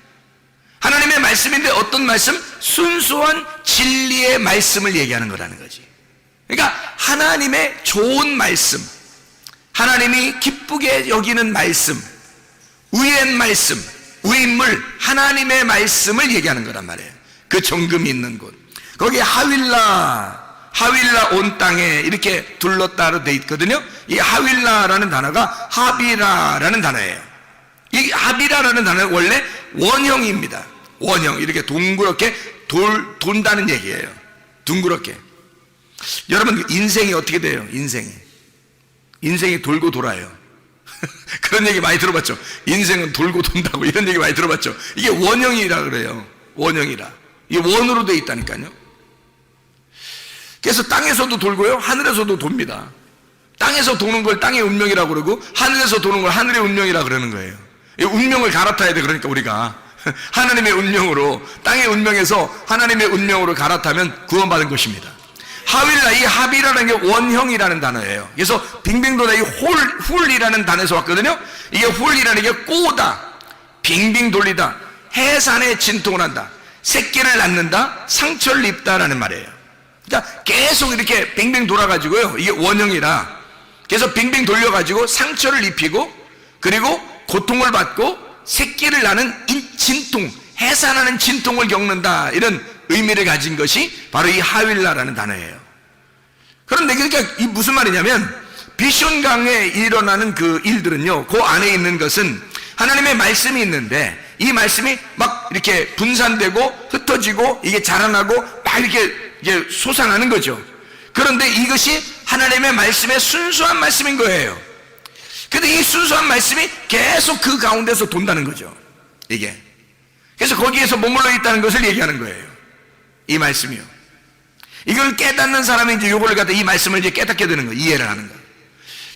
하나님의 말씀인데 어떤 말씀? 순수한 진리의 말씀을 얘기하는 거라는 거지. 그러니까 하나님의 좋은 말씀, 하나님이 기쁘게 여기는 말씀, 의의 말씀, 의인물, 하나님의 말씀을 얘기하는 거란 말이에요. 그 정금이 있는 곳. 거기 하윌라 온 땅에 이렇게 둘렀다로 돼 있거든요. 이 하윌라라는 단어가 하비라라는 단어예요. 이 하비라라는 단어는 원래 원형입니다. 원형, 이렇게 둥그렇게 돈다는 얘기예요. 둥그렇게. 여러분, 인생이 어떻게 돼요? 인생이 돌고 돌아요. 그런 얘기 많이 들어봤죠. 인생은 돌고 돈다고, 이런 얘기 많이 들어봤죠. 이게 원형이라 그래요. 원형이라. 이게 원으로 돼 있다니까요. 그래서 땅에서도 돌고요, 하늘에서도 돕니다. 땅에서 도는 걸 땅의 운명이라고 그러고 하늘에서 도는 걸 하늘의 운명이라고 그러는 거예요. 이 운명을 갈아타야 돼. 그러니까 우리가 하나님의 운명으로, 땅의 운명에서 하나님의 운명으로 갈아타면 구원받은 것입니다. 하윌라, 이 합이라는 게 원형이라는 단어예요. 그래서 빙빙 도는 이 훌이라는 단어에서 왔거든요. 이게 훌이라는 게 꼬다, 빙빙 돌리다, 해산에 진통을 한다, 새끼를 낳는다, 상처를 입다라는 말이에요. 그러니까 계속 이렇게 빙빙 돌아가지고요, 이게 원형이라 계속 빙빙 돌려가지고 상처를 입히고, 그리고 고통을 받고 새끼를 낳는 진통, 해산하는 진통을 겪는다, 이런 의미를 가진 것이 바로 이 하윌라라는 단어예요. 그런데 그러니까 이 무슨 말이냐면, 비숑강에 일어나는 그 일들은요, 그 안에 있는 것은 하나님의 말씀이 있는데, 이 말씀이 막 이렇게 분산되고 흩어지고 이게 자라나고 막 이렇게 이제 솟아나는 거죠. 그런데 이것이 하나님의 말씀의 순수한 말씀인 거예요. 근데 이 순수한 말씀이 계속 그 가운데서 돈다는 거죠, 이게. 그래서 거기에서 머물러 있다는 것을 얘기하는 거예요, 이 말씀이요. 이걸 깨닫는 사람이 이제 요걸 갖다 이 말씀을 이제 깨닫게 되는 거예요, 이해를 하는 거예요.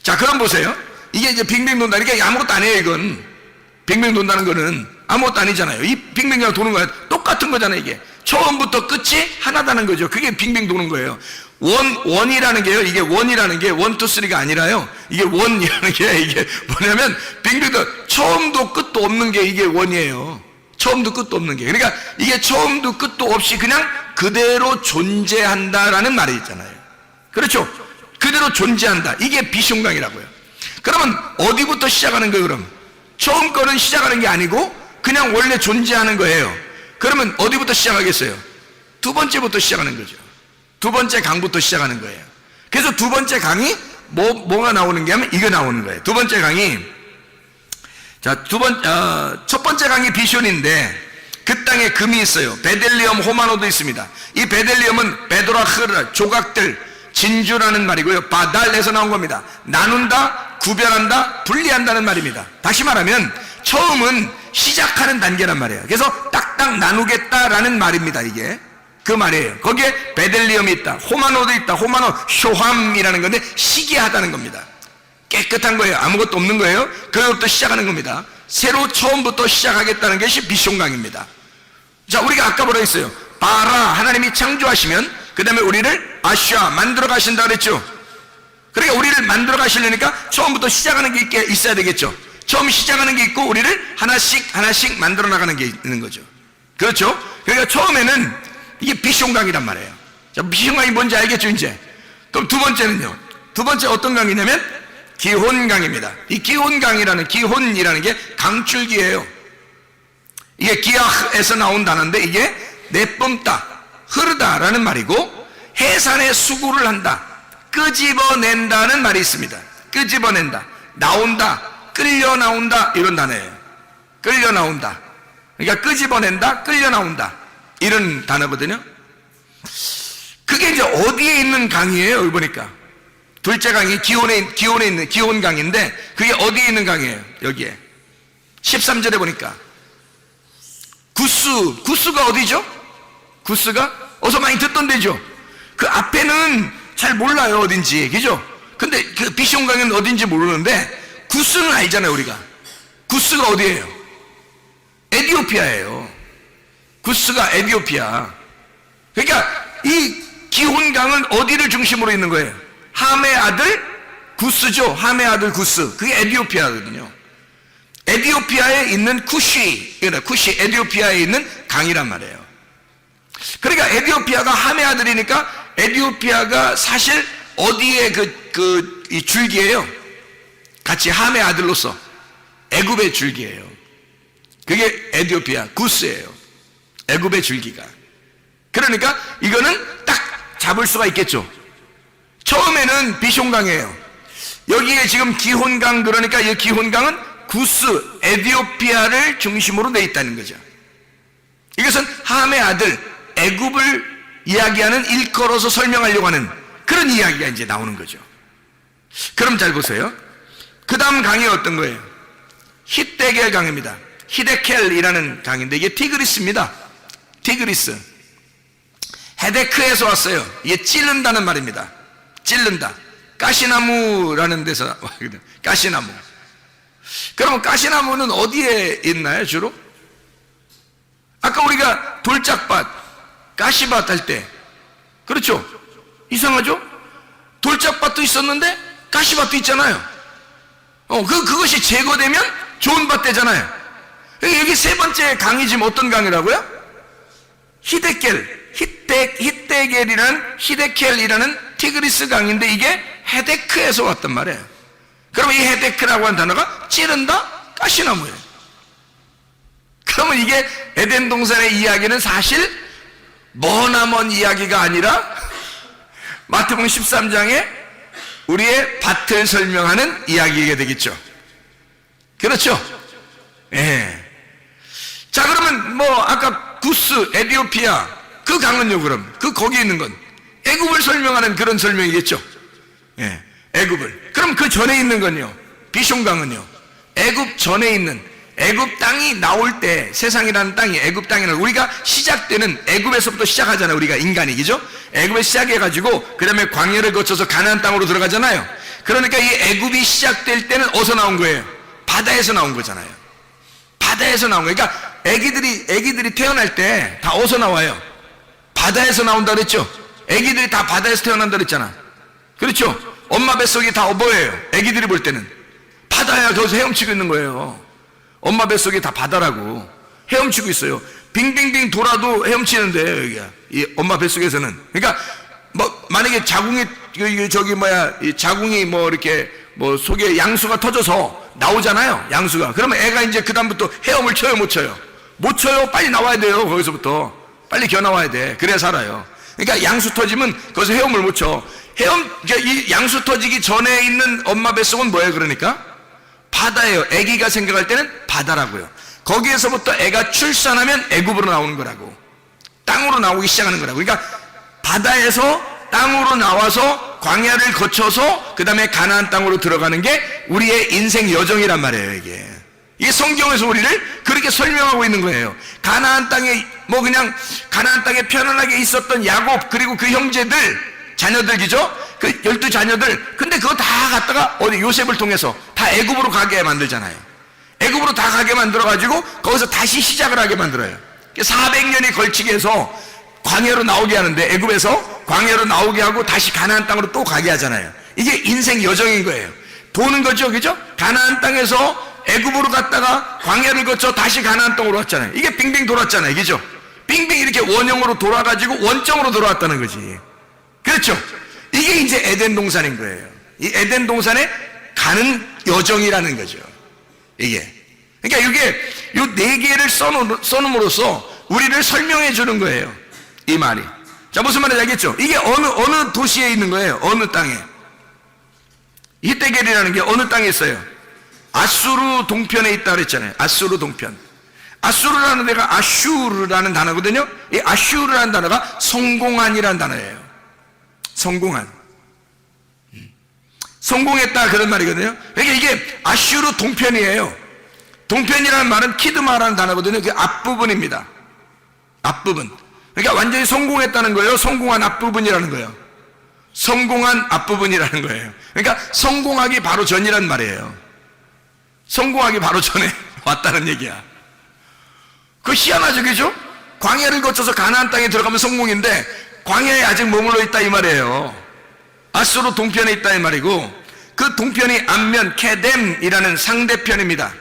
자, 그럼 보세요. 이게 이제 빙빙 돈다니까 아무것도 아니에요, 이건. 빙빙 돈다는 거는 아무것도 아니잖아요. 이 빙빙 도는 거야. 똑같은 거잖아요, 이게. 처음부터 끝이 하나다는 거죠. 그게 빙빙 도는 거예요. 원이라는 게요, 이게 원이라는 게 1, 2, 3가 아니라요, 이게 원이라는 게 이게 뭐냐면, 빙빙도 처음도 끝도 없는 게 이게 원이에요. 처음도 끝도 없는 게. 그러니까 이게 처음도 끝도 없이 그냥 그대로 존재한다라는 말이 있잖아요. 그렇죠? 그대로 존재한다. 이게 비숑강이라고요. 그러면 어디부터 시작하는 거예요, 그럼? 처음 거는 시작하는 게 아니고 그냥 원래 존재하는 거예요. 그러면 어디부터 시작하겠어요? 두 번째부터 시작하는 거죠. 두 번째 강부터 시작하는 거예요. 그래서 두 번째 강이 뭐가 나오는 게 하면 이거 나오는 거예요. 두 번째 강이, 자, 첫 번째 강이 비숑인데, 그 땅에 금이 있어요. 베델리엄, 호마노도 있습니다. 이 베델리엄은 베도라흐라, 조각들, 진주라는 말이고요. 바달에서 나온 겁니다. 나눈다, 구별한다, 분리한다는 말입니다. 다시 말하면 처음은 시작하는 단계란 말이에요. 그래서 딱딱 나누겠다라는 말입니다, 이게. 그 말이에요. 거기에 베델리엄이 있다, 호마노도 있다. 호마노, 쇼함이라는 건데 시기하다는 겁니다. 깨끗한 거예요. 아무것도 없는 거예요. 그것부터 시작하는 겁니다. 새로 처음부터 시작하겠다는 것이 비숑강입니다. 자, 우리가 아까 뭐라 했어요? 바라, 하나님이 창조하시면 그 다음에 우리를 아샤, 만들어 가신다 그랬죠. 그러니까 우리를 만들어 가시려니까 처음부터 시작하는 게 있어야 되겠죠. 처음 시작하는 게 있고 우리를 하나씩 만들어 나가는 게 있는 거죠. 그렇죠? 그러니까 처음에는 이게 비숑강이란 말이에요. 자, 비숑강이 뭔지 알겠죠, 이제? 그럼 두 번째는요. 두 번째 어떤 강이냐면 기혼강입니다. 이 기혼강이라는, 기혼이라는 게 강줄기예요. 이게 기아흐에서 나온 단어인데, 이게 내뿜다, 흐르다라는 말이고, 해산에 수구를 한다, 끄집어낸다는 말이 있습니다. 끄집어낸다, 나온다, 끌려 나온다, 이런 단어예요. 끌려 나온다. 그러니까 끄집어낸다, 끌려 나온다, 이런 단어거든요. 그게 이제 어디에 있는 강이에요? 여기 보니까 둘째 강이 기온에 있는 기온강인데, 그게 어디에 있는 강이에요? 여기에 13절에 보니까 구스가 어디죠? 구스가 어서 많이 듣던 데죠. 그 앞에는 잘 몰라요, 어딘지. 그죠? 근데 그 비숑강은 어딘지 모르는데 구스는 알잖아요, 우리가. 구스가 어디예요? 에티오피아예요. 구스가 에티오피아. 그러니까 이 기혼강은 어디를 중심으로 있는 거예요? 함의 아들 구스죠. 함의 아들 구스. 그게 에티오피아거든요. 에티오피아에 있는 쿠시, 에티오피아에 있는 강이란 말이에요. 그러니까 에티오피아가 함의 아들이니까 에티오피아가 사실 어디에 이 줄기예요? 같이 함의 아들로서 애굽의 줄기예요. 그게 에티오피아 구스예요. 애굽의 줄기가. 그러니까 이거는 딱 잡을 수가 있겠죠. 처음에는 비숑강이에요. 여기에 지금 기혼강, 그러니까 이 기혼강은 구스, 에티오피아를 중심으로 돼 있다는 거죠. 이것은 함의 아들 애굽을 이야기하는, 일컬어서 설명하려고 하는 그런 이야기가 이제 나오는 거죠. 그럼 잘 보세요. 그 다음 강이 어떤 거예요? 히데겔 강입니다. 히데켈이라는 강인데 이게 티그리스입니다. 티그리스. 헤데크에서 왔어요. 이게 찌른다는 말입니다. 찌른다. 가시나무라는 데서 왔거든. 가시나무. 그러면 가시나무는 어디에 있나요, 주로? 아까 우리가 돌짝밭, 가시밭 할 때, 그렇죠? 이상하죠? 돌짝밭도 있었는데 가시밭도 있잖아요. 그것이 제거되면 좋은 밭 되잖아요. 여기 세 번째 강이 지금 어떤 강이라고요? 히데켈이라는 티그리스 강인데 이게 헤데크에서 왔단 말이에요. 그러면 이 헤데크라고 하는 단어가 찌른다, 가시나무예요. 그러면 이게 에덴 동산의 이야기는 사실 머나먼 이야기가 아니라 마태복음 13장에 우리의 밭을 설명하는 이야기가 되겠죠. 그렇죠? 예. 자, 그러면 아까 구스, 에디오피아 그 강은요, 그럼 거기에 있는 건 애굽을 설명하는 그런 설명이겠죠. 예. 애굽을. 그럼 그 전에 있는 건요, 비숑강은요, 애굽 전에 있는 애굽 땅이 나올 때, 세상이라는 땅이 애굽 땅이라는, 우리가 시작되는 애굽에서부터 시작하잖아요. 우리가 인간이, 그죠? 애굽에 시작해가지고 그 다음에 광야를 거쳐서 가나안 땅으로 들어가잖아요. 그러니까 이 애굽이 시작될 때는 어디서 나온 거예요? 바다에서 나온 거잖아요. 바다에서 나온 거예요. 그러니까 애기들이 태어날 때 다 어디서 나와요? 바다에서 나온다 그랬죠? 애기들이 다 바다에서 태어난다 그랬잖아. 그렇죠? 엄마 뱃속이 다 뭐예요? 애기들이 볼 때는 바다야. 거기서 헤엄치고 있는 거예요. 엄마 뱃속이 다 바다라고. 헤엄치고 있어요. 빙빙빙 돌아도 헤엄치는데요, 여기가. 이 엄마 뱃속에서는. 그러니까 만약에 자궁이 자궁이 이렇게 속에 양수가 터져서 나오잖아요, 양수가. 그러면 애가 이제 그다음부터 헤엄을 쳐요, 못 쳐요? 못 쳐요. 빨리 나와야 돼요. 거기서부터 빨리 겨 나와야 돼. 그래야 살아요. 그러니까 양수 터지면 거기서 헤엄을 못 쳐. 이 양수 터지기 전에 있는 엄마 뱃속은 뭐예요? 그러니까 바다예요. 아기가 생각할 때는 바다라고요. 거기에서부터 애가 출산하면 애굽으로 나오는 거라고. 땅으로 나오기 시작하는 거라고. 그러니까 바다에서 땅으로 나와서 광야를 거쳐서 그 다음에 가나안 땅으로 들어가는 게 우리의 인생 여정이란 말이에요. 이게 성경에서 우리를 그렇게 설명하고 있는 거예요. 가나안 땅에 그냥 가나안 땅에 편안하게 있었던 야곱, 그리고 그 형제들, 자녀들이죠? 그 12자녀들. 근데 그거 다 갖다가 어디 요셉을 통해서 다 애굽으로 가게 만들잖아요. 애굽으로 다 가게 만들어가지고 거기서 다시 시작을 하게 만들어요. 400년이 걸치게 해서 광야로 나오게 하는데, 애굽에서 광야로 나오게 하고 다시 가나안 땅으로 또 가게 하잖아요. 이게 인생 여정인 거예요. 도는 거죠, 그죠? 가나안 땅에서 애굽으로 갔다가 광야를 거쳐 다시 가나안 땅으로 왔잖아요. 이게 빙빙 돌았잖아요, 그죠? 빙빙 이렇게 원형으로 돌아가지고 원점으로 돌아왔다는 거지. 그렇죠? 이게 이제 에덴 동산인 거예요. 이 에덴 동산에 가는 여정이라는 거죠. 이게. 그러니까 이게 요 네 개를 써놓음으로써 우리를 설명해 주는 거예요. 이 말이. 자, 무슨 말인지 알겠죠? 이게 어느 도시에 있는 거예요? 어느 땅에? 히데겔이라는 게 어느 땅에 있어요? 아수르 동편에 있다 그랬잖아요. 아수르 동편. 아수르라는 데가 아슈르라는 단어거든요. 이 아슈르라는 단어가 성공한이라는 단어예요. 성공한. 성공했다, 그런 말이거든요. 그러니까 이게 아슈르 동편이에요. 동편이라는 말은 키드마라는 단어거든요. 그 앞부분입니다. 앞부분. 그러니까 완전히 성공했다는 거예요. 성공한 앞부분이라는 거예요. 성공한 앞부분이라는 거예요. 그러니까 성공하기 바로 전이란 말이에요. 성공하기 바로 전에 왔다는 얘기야. 그거 희한하죠, 그죠? 광야를 거쳐서 가나안 땅에 들어가면 성공인데 광야에 아직 머물러 있다 이 말이에요. 아수르 동편에 있다 이 말이고, 그 동편이 암면 케뎀이라는 상대편입니다.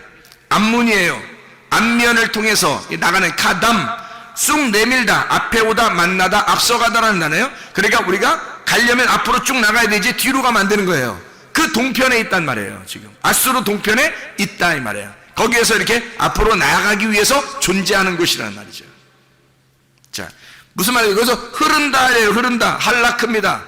암문이에요. 앞면을 통해서 나가는 카담, 쑥 내밀다, 앞에 오다, 만나다, 앞서가다라는 단어예요. 그러니까 우리가 가려면 앞으로 쭉 나가야 되지 뒤로 가면 안 되는 거예요. 그 동편에 있단 말이에요. 지금 아수르 동편에 있다 이 말이에요. 거기에서 이렇게 앞으로 나아가기 위해서 존재하는 곳이라는 말이죠. 자, 무슨 말이에요? 그래서 흐른다예요. 흐른다. 할라크입니다.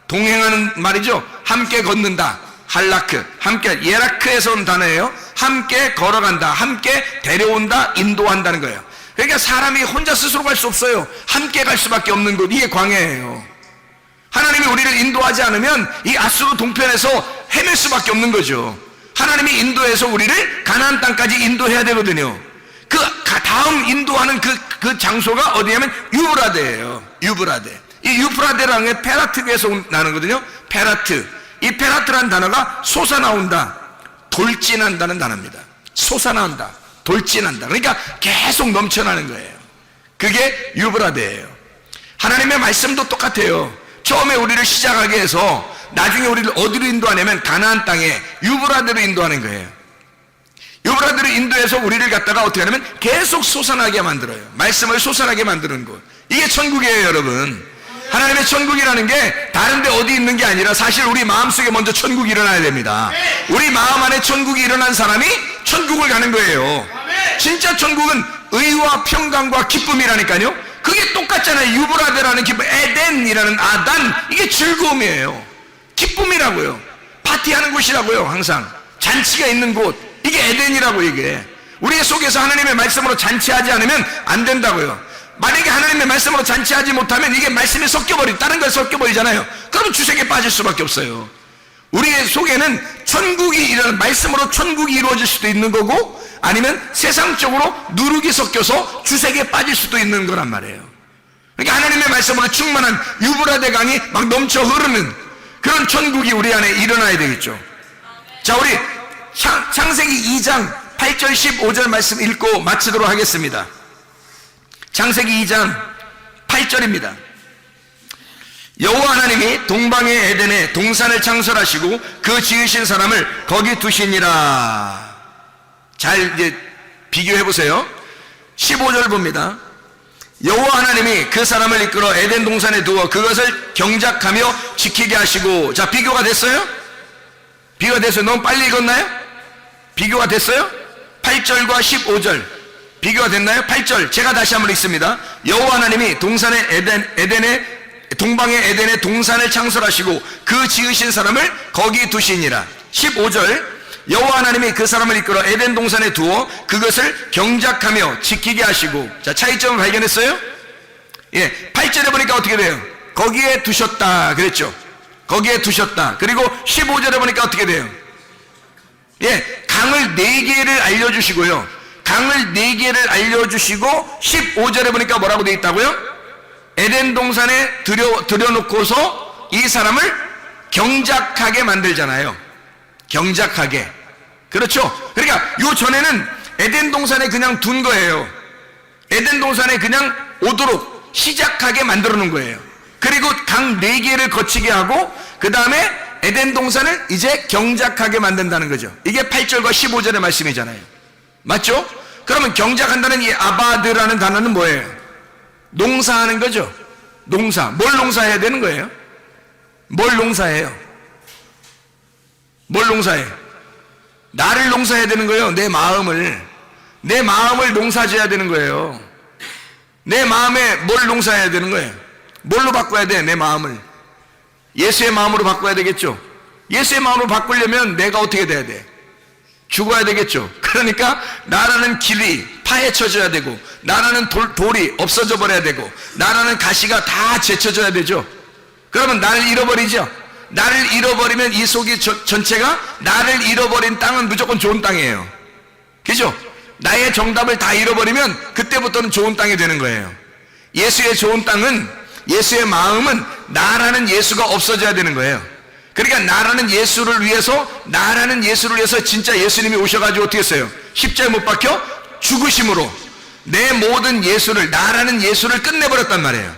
동행하는 말이죠. 함께 걷는다. 할라크. 함께, 예라크에서 온 단어예요. 함께 걸어간다. 함께 데려온다. 인도한다는 거예요. 그러니까 사람이 혼자 스스로 갈 수 없어요. 함께 갈 수밖에 없는 곳. 이게 광야예요. 하나님이 우리를 인도하지 않으면 이 아수르 동편에서 헤맬 수밖에 없는 거죠. 하나님이 인도해서 우리를 가나안 땅까지 인도해야 되거든요. 그 다음 인도하는 그 장소가 어디냐면 유브라데예요. 유브라데. 이 유브라데라는 게 페라트에서 나는거든요. 페라트. 이 페라트라는 단어가 솟아나온다, 돌진한다는 단어입니다. 솟아나온다, 돌진한다. 그러니까 계속 넘쳐나는 거예요. 그게 유브라데예요. 하나님의 말씀도 똑같아요. 처음에 우리를 시작하게 해서 나중에 우리를 어디로 인도하냐면 가나안 땅에 유브라데로 인도하는 거예요. 유브라데로 인도해서 우리를 갖다가 어떻게 하냐면 계속 솟아나게 만들어요. 말씀을 솟아나게 만드는 것. 이게 천국이에요, 여러분. 하나님의 천국이라는 게 다른 데 어디 있는 게 아니라 사실 우리 마음속에 먼저 천국이 일어나야 됩니다. 우리 마음 안에 천국이 일어난 사람이 천국을 가는 거예요. 진짜 천국은 의와 평강과 기쁨이라니까요. 그게 똑같잖아요. 유브라데라는 기쁨, 에덴이라는 아단, 이게 즐거움이에요. 기쁨이라고요. 파티하는 곳이라고요. 항상 잔치가 있는 곳, 이게 에덴이라고. 이게 우리 속에서 하나님의 말씀으로 잔치하지 않으면 안 된다고요. 만약에 하나님의 말씀으로 잔치하지 못하면 이게 말씀이 섞여버리, 다른 걸 섞여버리잖아요. 그러면 주색에 빠질 수밖에 없어요. 우리의 속에는 천국이 일어나는, 말씀으로 천국이 이루어질 수도 있는 거고, 아니면 세상적으로 누룩이 섞여서 주색에 빠질 수도 있는 거란 말이에요. 그러니까 하나님의 말씀으로 충만한 유브라데 강이 막 넘쳐 흐르는 그런 천국이 우리 안에 일어나야 되겠죠. 자, 우리 창세기 2장 8절 15절 말씀 읽고 마치도록 하겠습니다. 창세기 2장 8절입니다. 여호와 하나님이 동방의 에덴에 동산을 창설하시고 그 지으신 사람을 거기 두시니라. 잘 이제 비교해 보세요. 15절 봅니다. 여호와 하나님이 그 사람을 이끌어 에덴 동산에 두어 그것을 경작하며 지키게 하시고. 자, 비교가 됐어요? 비교가 됐어요? 너무 빨리 읽었나요? 비교가 됐어요? 8절과 15절 비교가 됐나요? 8절 제가 다시 한번 읽습니다. 여호와 하나님이 동산의 동방의 에덴에 동산을 창설하시고 그 지으신 사람을 거기 두시니라. 15절 여호와 하나님이 그 사람을 이끌어 에덴 동산에 두어 그것을 경작하며 지키게 하시고. 자, 차이점을 발견했어요? 예, 8절에 보니까 어떻게 돼요? 거기에 두셨다 그랬죠. 거기에 두셨다. 그리고 15절에 보니까 어떻게 돼요? 예, 강을 4개를 알려주시고요. 강을 4개를 알려주시고 15절에 보니까 뭐라고 되어 있다고요? 에덴 동산에 들여놓고서 이 사람을 경작하게 만들잖아요. 경작하게. 그렇죠? 그러니까 요 전에는 에덴 동산에 그냥 둔 거예요. 에덴 동산에 그냥 오도록 시작하게 만들어 놓은 거예요. 그리고 강 4개를 거치게 하고 그 다음에 에덴 동산을 이제 경작하게 만든다는 거죠. 이게 8절과 15절의 말씀이잖아요. 맞죠? 그러면 경작한다는 이 아바드라는 단어는 뭐예요? 농사하는 거죠. 농사. 뭘 농사해야 되는 거예요? 뭘 농사해요? 뭘 농사해? 나를 농사해야 되는 거예요. 내 마음을 농사지어야 되는 거예요. 내 마음에 뭘 농사해야 되는 거예요? 뭘로 바꿔야 돼? 내 마음을 예수의 마음으로 바꿔야 되겠죠. 예수의 마음으로 바꾸려면 내가 어떻게 돼야 돼? 죽어야 되겠죠. 그러니까 나라는 길이 파헤쳐져야 되고, 나라는 돌이 없어져 버려야 되고, 나라는 가시가 다 제쳐져야 되죠. 그러면 나를 잃어버리죠. 나를 잃어버리면 이 속이 전체가, 나를 잃어버린 땅은 무조건 좋은 땅이에요. 그죠? 나의 정답을 다 잃어버리면 그때부터는 좋은 땅이 되는 거예요. 예수의 좋은 땅은, 예수의 마음은 나라는 예수가 없어져야 되는 거예요. 그러니까 나라는 예수를 위해서 진짜 예수님이 오셔가지고 어떻게 했어요? 십자에 못 박혀 죽으심으로 내 모든 예수를, 나라는 예수를 끝내버렸단 말이에요.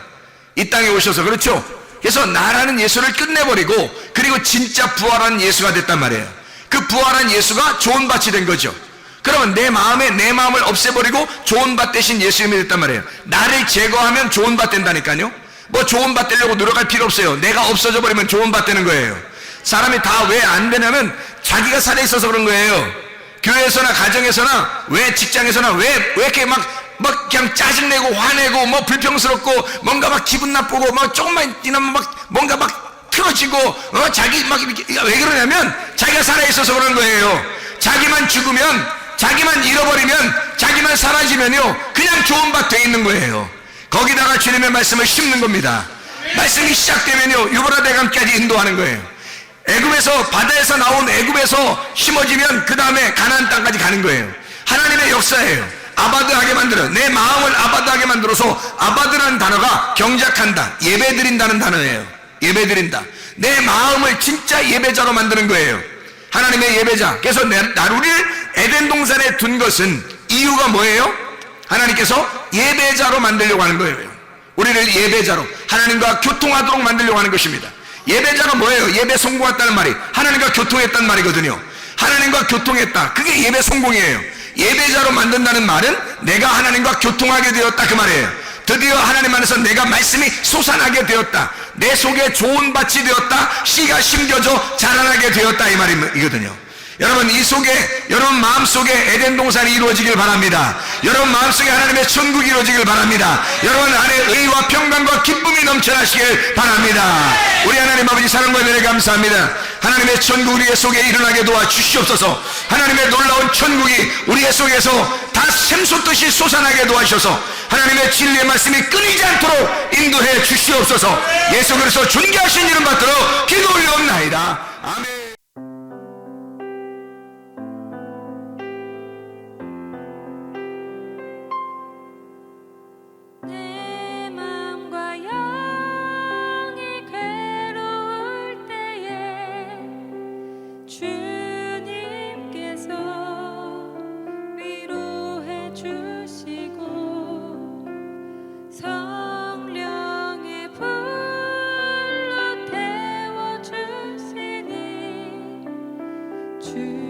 이 땅에 오셔서. 그렇죠? 그래서 나라는 예수를 끝내버리고, 그리고 진짜 부활한 예수가 됐단 말이에요. 그 부활한 예수가 좋은 밭이 된 거죠. 그러면 내 마음을 없애버리고 좋은 밭 대신 예수님이 됐단 말이에요. 나를 제거하면 좋은 밭 된다니까요. 뭐 좋은 밭 되려고 노력할 필요 없어요. 내가 없어져 버리면 좋은 밭 되는 거예요. 사람이 다 왜 안 되냐면 자기가 살아있어서 그런 거예요. 교회에서나 가정에서나, 왜 직장에서나 왜 이렇게 막 그냥 짜증내고 화내고 뭐 불평스럽고 뭔가 막 기분 나쁘고 막 조금만 지나면 막 뭔가 막 틀어지고 자기 막 이렇게, 왜 그러냐면 자기가 살아있어서 그런 거예요. 자기만 죽으면, 자기만 잃어버리면, 자기만 사라지면요 그냥 좋은 밭 돼 있는 거예요. 거기다가 주님의 말씀을 심는 겁니다. 말씀이 시작되면요 유브라데강까지 인도하는 거예요. 애굽에서, 바다에서 나온 애굽에서 심어지면 그 다음에 가나안 땅까지 가는 거예요. 하나님의 역사예요. 아바드하게 만들어, 내 마음을 아바드하게 만들어서, 아바드라는 단어가 경작한다, 예배드린다는 단어예요. 예배드린다. 내 마음을 진짜 예배자로 만드는 거예요. 하나님의 예배자. 그래서 우리를 에덴 동산에 둔 것은 이유가 뭐예요? 하나님께서 예배자로 만들려고 하는 거예요. 우리를 예배자로, 하나님과 교통하도록 만들려고 하는 것입니다. 예배자가 뭐예요? 예배 성공했다는 말이 하나님과 교통했다는 말이거든요. 하나님과 교통했다, 그게 예배 성공이에요. 예배자로 만든다는 말은 내가 하나님과 교통하게 되었다, 그 말이에요. 드디어 하나님 안에서 내가 말씀이 솟아나게 되었다, 내 속에 좋은 밭이 되었다, 씨가 심겨져 자라나게 되었다, 이 말이거든요. 여러분, 이 속에, 여러분 마음속에 에덴 동산이 이루어지길 바랍니다. 여러분 마음속에 하나님의 천국이 이루어지길 바랍니다. 여러분 안에 의와 평강과 기쁨이 넘쳐나시길 바랍니다. 우리 하나님 아버지 사랑과 은혜를 감사합니다. 하나님의 천국 우리의 속에 일어나게 도와주시옵소서. 하나님의 놀라운 천국이 우리의 속에서 다 샘솟듯이 솟아나게 도와주셔서 하나님의 진리의 말씀이 끊이지 않도록 인도해 주시옵소서. 예수 그리스도 존귀하신 이름 받들어 기도 올려옵나이다. 아멘. 내 맘과 영이 괴로울 때에 주님께서 위로해 주시고 성령의 불로 태워 주시니 주